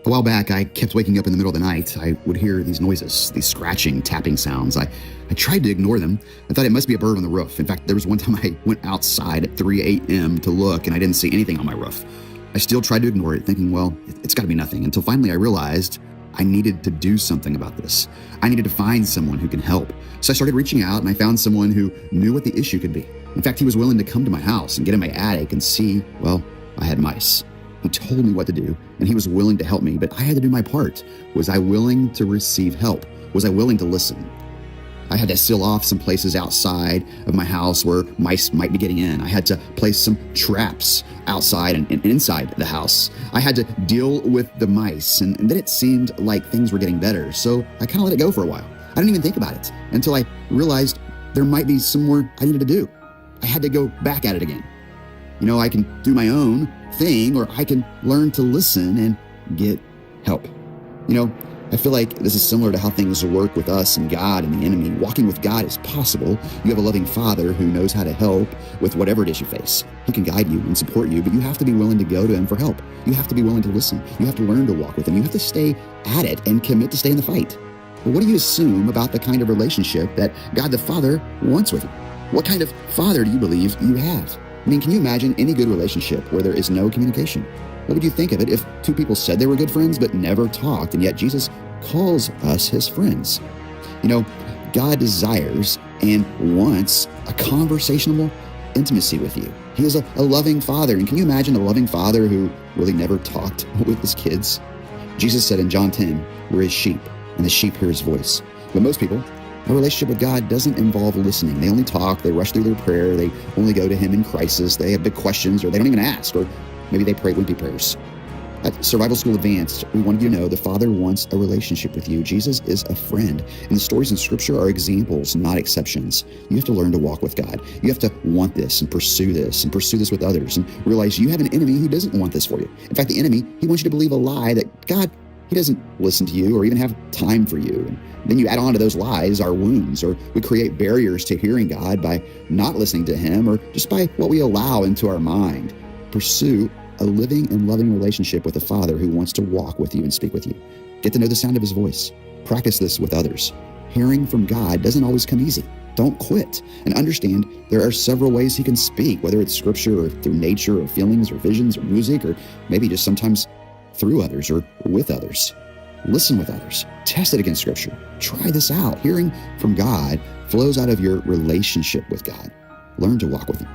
A while back, I kept waking up in the middle of the night. I would hear these noises, these scratching, tapping sounds. I tried to ignore them. I thought it must be a bird on the roof. In fact, there was one time I went outside at 3 a.m. to look, and I didn't see anything on my roof. I still tried to ignore it, thinking, well, it's got to be nothing, until finally I realized I needed to do something about this. I needed to find someone who can help. So I started reaching out, and I found someone who knew what the issue could be. In fact, he was willing to come to my house and get in my attic and see, well, I had mice. He told me what to do, and he was willing to help me, but I had to do my part. Was I willing to receive help? Was I willing to listen? I had to seal off some places outside of my house where mice might be getting in. I had to place some traps outside and inside the house. I had to deal with the mice, and then it seemed like things were getting better, so I kind of let it go for a while. I didn't even think about it until I realized there might be some more I needed to do. I had to go back at it again. I can do my own thing, or I can learn to listen and get help. I feel like this is similar to how things work with us and God and the enemy. Walking with God is possible. You have a loving Father who knows how to help with whatever it is you face. He can guide you and support you, but you have to be willing to go to Him for help. You have to be willing to listen. You have to learn to walk with Him. You have to stay at it and commit to stay in the fight. But what do you assume about the kind of relationship that God the Father wants with you? What kind of Father do you believe you have? Can you imagine any good relationship where there is no communication? What would you think of it if two people said they were good friends but never talked, and yet Jesus calls us His friends? God desires and wants a conversational intimacy with you. He is a loving Father. And can you imagine a loving Father who really never talked with His kids? Jesus said in John 10, "We're His sheep, and the sheep hear His voice." But most people, a relationship with God doesn't involve listening. They only talk, they rush through their prayer, they only go to Him in crisis, they have big questions, or they don't even ask, or maybe they pray wimpy prayers. At Survival School Advanced, we wanted you to know the Father wants a relationship with you. Jesus is a friend, and the stories in Scripture are examples, not exceptions. You have to learn to walk with God. You have to want this and pursue this with others, and realize you have an enemy who doesn't want this for you. In fact, the enemy, he wants you to believe a lie that God, He doesn't listen to you or even have time for you. And then you add on to those lies our wounds, or we create barriers to hearing God by not listening to Him, or just by what we allow into our mind. Pursue a living and loving relationship with the Father who wants to walk with you and speak with you. Get to know the sound of His voice. Practice this with others. Hearing from God doesn't always come easy. Don't quit, and understand there are several ways He can speak, whether it's Scripture or through nature or feelings or visions or music, or maybe just sometimes through others or with others. Listen with others. Test it against Scripture. Try this out. Hearing from God flows out of your relationship with God. Learn to walk with Him.